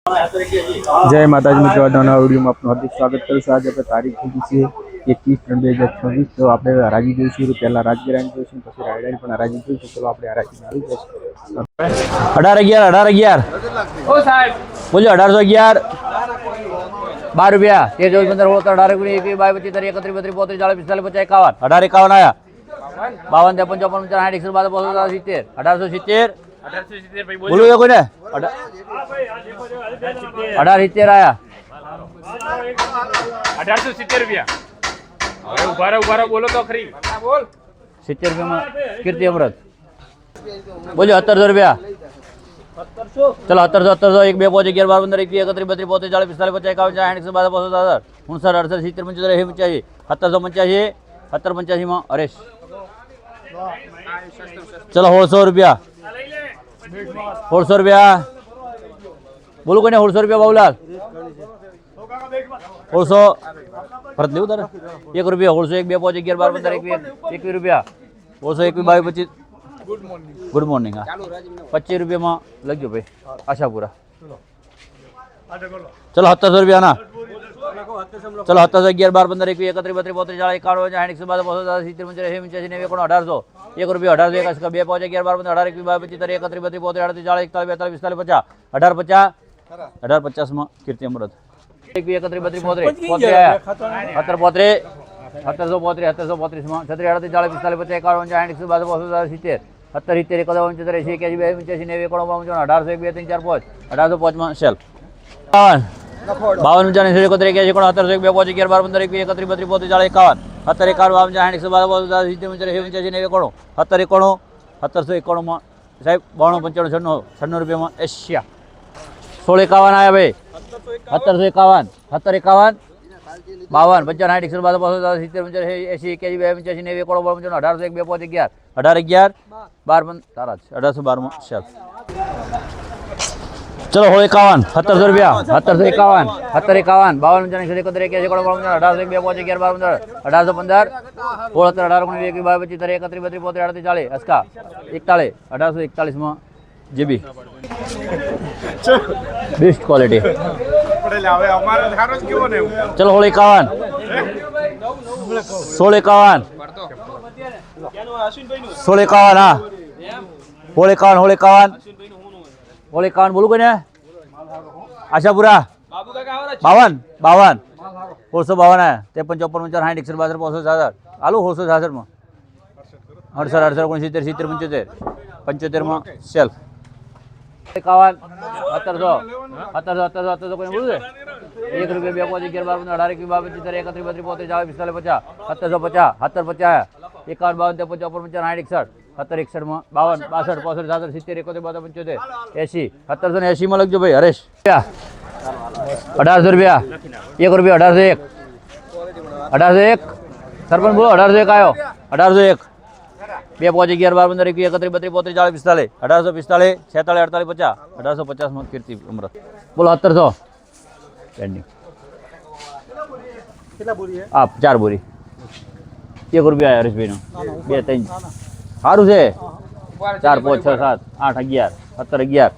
जय माताजी मित्रों, આજના વિડીયોમાં આપનું હાર્દિક સ્વાગત કરું છું। આજે આપણે તારીખ થઈ છે 21/3/2026। તો આપણે હરાજી જોઈશું, પહેલા રાજગીરાની જોઈશું, પછી રાયડાની પણ હરાજી જોઈશું। ચલો આપણે હરાજીમાં આવી જઈશું। 1811 ઓ સાહેબ બોલ્યો 1811 12 રૂપિયા 13 14 15 16 17 18 19 20 22 23 31 32 33 40 45 50 51 આયા 52 53 54 55 60 170 1870 બોલો કોઈને 1870 આયા 1870 રૂપિયા। હવે ઉભા બોલો તો ખરી બોલ 70 રૂપિયામાં કીર્તિ અમૃત બોલ્યો 1700 રૂપિયા 1700 ચલો 1700 1 2 5 11 12 15 21 31 32 40 45 50 51 60 62 63 65 70 85 1785 માં હરેશ ચલો 1600 રૂપિયા 1600 રૂપિયા બોલો કોઈને 1600 રૂપિયા બાબુલાલ 1600 ફરત લેવું તારે 1 રૂપિયા 1600 1 2 5 11 12 15 21 રૂપિયા 1600 21 22 25 ગુડ મોર્નિંગ હા 25 રૂપિયામાં લખજો ભાઈ આશાપુરા ચલો 1700 રૂપિયા ના ચલો 1700 11 12 15 21 31 32 33 40 51 60 62 70 85 રૂપિયા 1800 2 5 11 12 18 21 22 23 31 32 33 40 41 42 1850 માં કીર્તિ અમૃત 31 32 33 1735 માં 36 40 40 45 50 70 70 71 1805 માં સેલ 52 55 71 81 2 5 11 12 15 21 31 32 40 51 70 1791 માં સાહેબ 92 95 96 રૂપિયામાં એશિયા 1651 આયા ભાઈ 1751 1751 52 55 60 70 1811 તારા 1812 માં શેલ ચલો 51 1700 રૂપિયા 1751 1751 52 55 71 1811 1841 માં જીબી બેસ્ટ ક્વોલિટી ચલો 51 1651 હા 51 બોલું કોઈને આશાપુરા 52 1652 53 54 55 60 61 62 હાલો 1666 માં 68 68 69 70 75 માં સેલ્ફ 51 1700 કોઈને બોલું છે 1 રૂપિયા 2 5 11 12 18 21 22 23 31 32 40 45 1750 1750 51 52 55 60 61 માં 52 62 63 64 70 71 75 80 માં લખજો ભાઈ હરેશ 1800 રૂપિયા 1 રૂપિયા 1801 સરપંચ બોલો 1801 આવ્યો 1801 2 5 11 12 15 21 31 32 40 45 1845 46 48 50 માં કીર્તિ અમૃત બોલો 1700 પેન્ડિંગ કેટલા બોરી હે આપ 4 બોરી 1 રૂપિયા હરેશભાઈ નો 2 3 સારું છે 4 5 6 7 8 11 17 11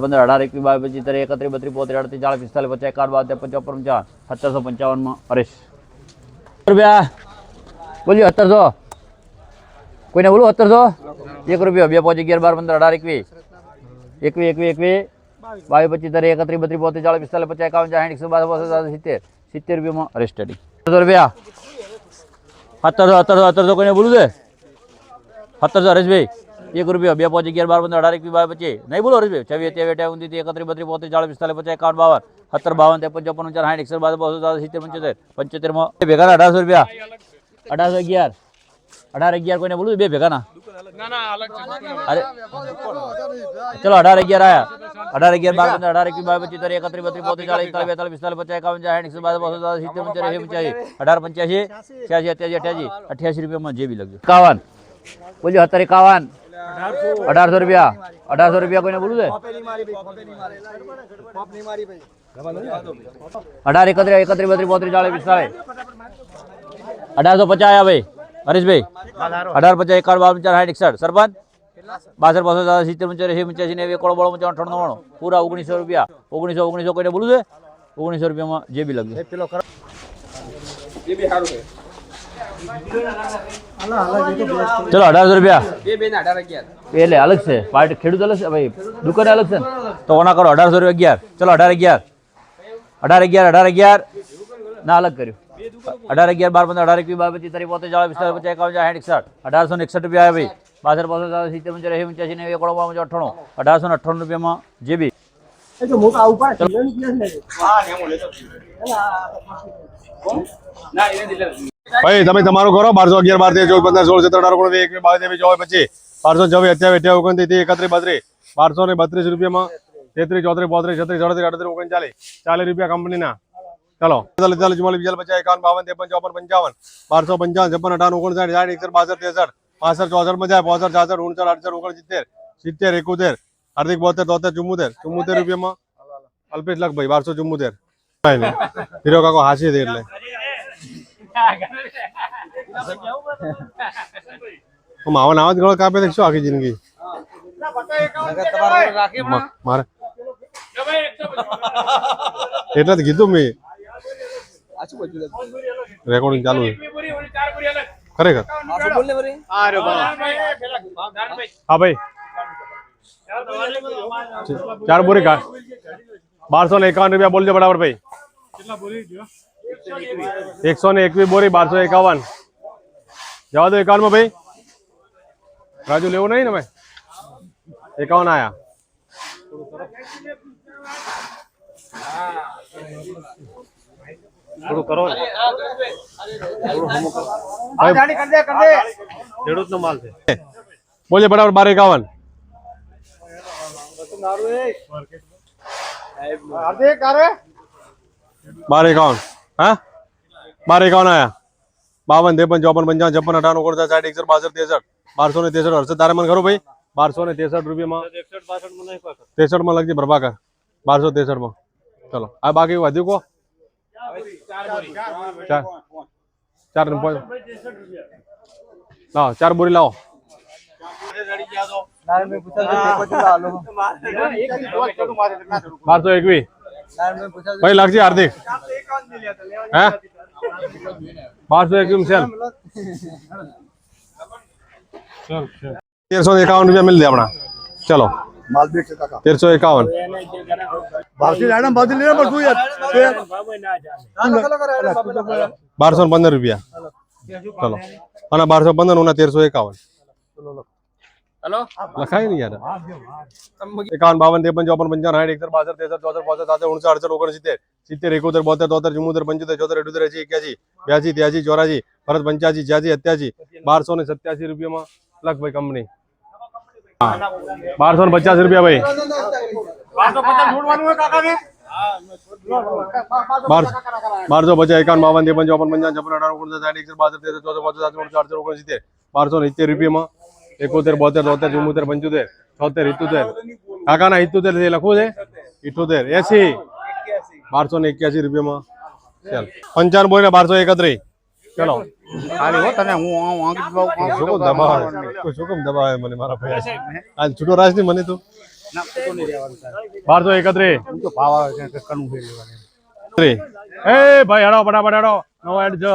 12 15 18 21 22 23 31 32 33 40 45 55 55 માં હરેશ રૂપિયા બોલ્યો 1700 કોઈને બોલું 1700 1 રૂપિયા 2 5 11 12 15 18 21 22 25 31 32 33 40 45 50 51 70 રૂપિયામાં રજિસ્ટર્ડ 1700 રૂપિયા 1700 કોઈને બોલું છે 1700 હરેશભાઈ 1 રૂપિયા 2 5 11 12 15 18 22 25 નહીં બોલો હરેશભાઈ 24 23 31 32 40 45 50 52 55 70 માં ભેગા 1800 રૂપિયા 1811 1811 કોઈને બોલું બે ભેગા ના અરે ચલો 1811 આયા 1811 12 15 18 21 22 23 31 32 40 45 50 51 88 રૂપિયામાં જે બી લખજો 51 બોલ્યો 51 1800 રૂપિયા 1800 રૂપિયા કોઈને બોલું છે 18 31 32 40 45 1850 આયા ભાઈ હરીશભાઈ 1850 51 52 60 61 સરપંચ 62 65 70 85 85 90 91 92 93 94 પૂરા 1900 રૂપિયા 1900 કોઈને બોલું છે 1900 રૂપિયામાં જે બી લગશે ચલો 1800 રૂપિયા એટલે અલગ છે પાર્ટી ખેડૂત અલગ છે ભાઈ દુકાન અલગ છે ને તો ઓના કરો 1800 રૂપિયા 11 ચલો 18 11 18 11 ના અલગ કર્યું 18 11 12 15 18 22 23 24 25 40 45 50 1861 રૂપિયા ભાઈ 62 65 70 85 90 91 98 1858 રૂપિયામાં જે બી ભાઈ તમે તમારું કરો 1211 12 13 14 15 16 17 18 19 20 22 23 24 28 29 30 31 32 1232 રૂપિયામાં 33 34 35 36 37 38 39 40 રૂપિયા કંપનીના ચલો 44 44 45 51 52 53 54 55 1255 56 58 59 60 61 62 63 63 64 65 64 68 69 70 હાર્દિક 72 73 74 રૂપિયામાં અલ્પેશ લખ ભાઈ 1274 હીરો કાકો હાસી દે એટલે માવન આવાજ ગળો કાપે તો શું આખી જિંદગી મારે એટલે જ કીધું મેં રેકોર્ડિંગ ચાલુ છે ખરેખર હા ભાઈ 4 બોરી કાઢ 1251 રૂપિયા બોલજો બરાબર ભાઈ 121 બોરી 1251 જવા દો 51 માં ભાઈ રાજુ લેવું નહીં ને ભાઈ 51 આયા થોડું કરો ખેડૂત નો માલ છે બોલે બરાબર 1251 1251 હા 1251 આયા 52 53 54 55 56 58 59 60 61 62 63 હર્ષદ તારે મને ખરો ભાઈ 1263 રૂપિયામાં 63 માં લખજે પ્રભાકર 1263 માં ચલો આ બાકી વધ્યું કો 4 લાવો 4 બોરી લાવો 1221 ભાઈ લાગશે હાર્દિક હે 1221 સેલ 1351 રૂપિયા मिल दे अपना चलो 1351 1215 રૂપિયા ચલો અને 1215 ઉના 1351 हेलो लखाई नहीं यार 51 52 53 54 55 60 61 62 63 64 65 69 70 71 72 73 74 75 78 79 80 82 83 84 85 88 1287 રૂપિયામાં લખ ભાઈ કંપની 1250 રૂપિયા ભાઈ 1250 છોડવાનું હોય કાકા ને 1250 51 52 53 54 55 56 58 59 60 61 62 63 64 65 1270 રૂપિયામાં 71 72 73 74 75 76 77 કાકા ના 77 છે લખવું છે 78 80 1281 રૂપિયામાં ચાલ 55 બોલે 1231 ચલો ખાલી હો તને હું શું દબાવે મને મારા ભાઈ આજ છૂટો રાજ નહીં મને તો 1231 તો ભાવ આવે છે કણું ફેર લેવાની એ ભાઈ હડો ફટાફટ હડો નવો એડ જો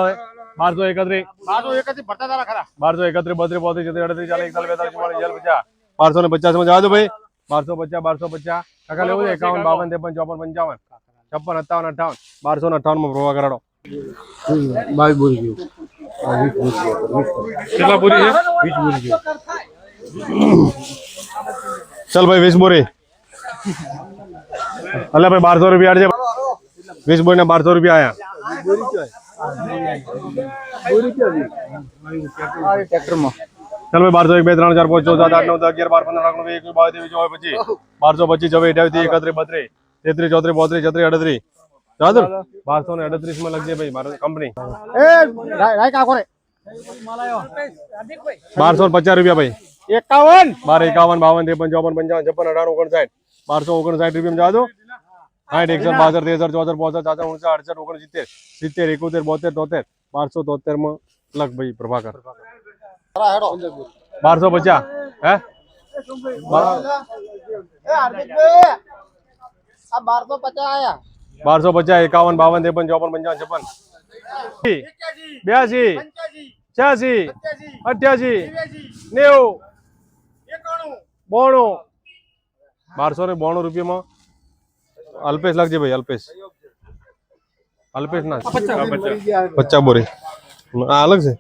1231 ભરતા તારા ખરા 1231 32 33 34 38 40 41 42 50 1250 માં જવા દો ભાઈ 1250 1250 કાકા લેવું છે 51 52 53 54 55 56 57 58 1258 માં પ્રવાહ કરાડો 22 બોરી ગયું કેટલા બોરી છે 20 બોરી ગયું चल भाई 20 बोरी अल्लाह भाई 1200 रुपया आड़े 20 बोरी ने 1200 रुपया आया ट्रैक्टर में चल भाई 1201 2 3 4 5 6 7 8 9 10 11 12 15 16 17 18 19 20 22 23 1225 31 32 33 34 35 36 38 दादर 1238 में लग जाए भाई भारत कंपनी ए राय का करे 1250 रुपया भाई 51 12 51 52 53 54 55 56 58 59 1259 रुपया में जा दो 60 61 62 63 64 65 69 70 71 72 1273 में लग भाई प्रभाकर 1250 है ₹1250, 51, 52, 53, 54, 55, 56, 82, 88, 90, 92, ₹1292 માં અલ્પેશ લાગજે ભાઈ, અલ્પેશ ના 50 બોરી આ અલગ છે,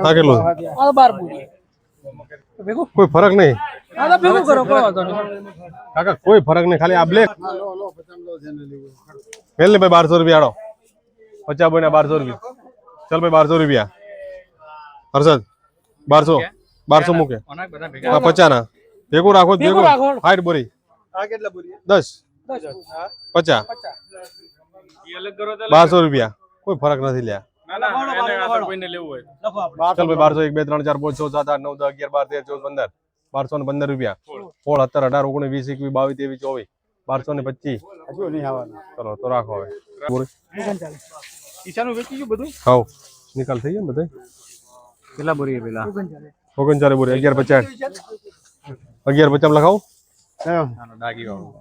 આ કેટલું છે? કોઈ ફરક નહીં કાકા, કોઈ ફરક નહીં, ખાલી આ બ્લેક મેલ ને ભાઈ ₹1200 આડો 50 બોરી ના ₹1200. ચાલ ભાઈ ₹1200 હર્ષદ 1200 મૂકે 50 ના ભેગું રાખો, ભેગું 60 બોરી 10 50 ₹1200 કોઈ ફરક નથી લ્યા. કોઈને લેવું હોય ચાલ ભાઈ 1200 1 2 3 4 5 6 7 8 9 10 11 12 13 14 15 ₹1215 16 17 18 19 20 21 22 23 24 1225 ચલો તો રાખો હવે ઈશાનું વેચી ગયું બધું. હાઉ નિકાલ થઈ ગયા બધા. કેટલા બોરી પેલા 39 બોરી 1150 1150 લખાવો. ડાગી વાળું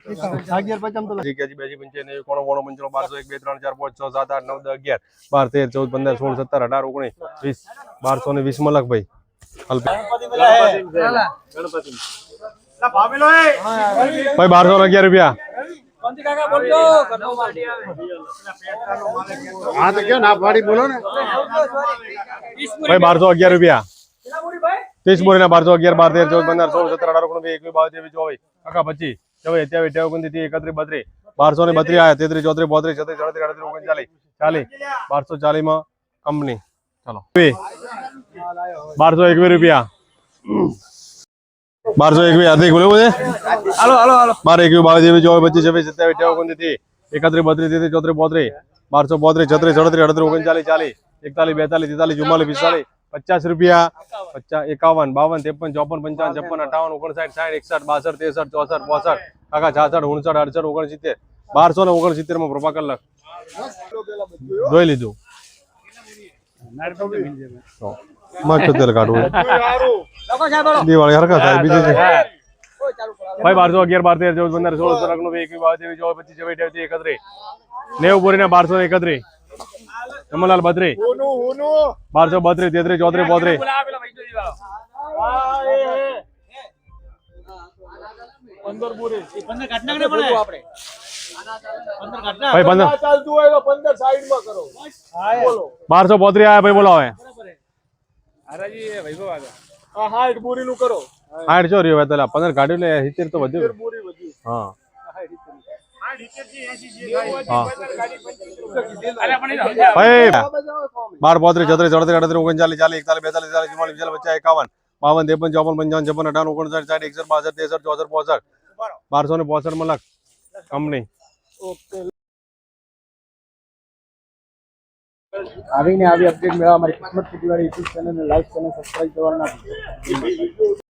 બેજી બેજી 95 કોણો કોણો 95 1200 1 2 3 4 5 6 7 8 9 10 11 12 13 14 15 16 17 18 19 20 1220 માં લખ ભાઈ. ભાઈ 1211 હા તો ક્યાં ના પાડી બોલો ને. ભાઈ 1211 30 બોરી ના 1211 12 13 14 15 16 17 18 19 22 23 કાકા 25 27 28 29 31 32 1232 આયા 33 34 35 36 37 38 39 40 1240 માં કંપની. ચાલો ₹1221 1221 હાર્દિક બોલે છે. હાલો હાલો હાલો 12 21 22 23 24 25 27 28 29 31 32 33 34 1232 36 37 38 39 40 41 42 43 44 45 ₹50 50 51 52 53 54 55 56 58 59 60 61 62 63 64 65 કાકા 66 69 68 69 1269 માં પ્રભાકર લખ જોઈ લીધું. તેલ કાઢવું દિવાળી હરકત થાય બીજું ભાઈ 1211 12 13 14 15 16 17 19 20 22 23 24 25 27 28 31 90 બોરીના 1231 કમલાલ 32 1232 33 34 35 ભાઈ 15 ચાલતું હોય તો 15 સાઈડ માં કરો. 1232 આયા ભાઈ બોલો હવે હરાજી વૈભવ આગળ આ 60 બોરી નું કરો. 60 ચોરી હવે તો 15 કાઢ્યું ને 70 તો વધ્યું. બોરી વધ્યું. હા ભાઈ 12 35 36 37 38 39 40 41 42 43 44 45 52 53 54 55 56 58 59 60 61 62 63 64 65 1265 માં લખ કંપની. આવીને આવી અપડેટ મેળવવા અમારી કિસ્મત ખેતીવાડી યુટ્યુબ ચેનલને લાઈક અને સબસ્ક્રાઇબ કરવાના ના ભૂલતા.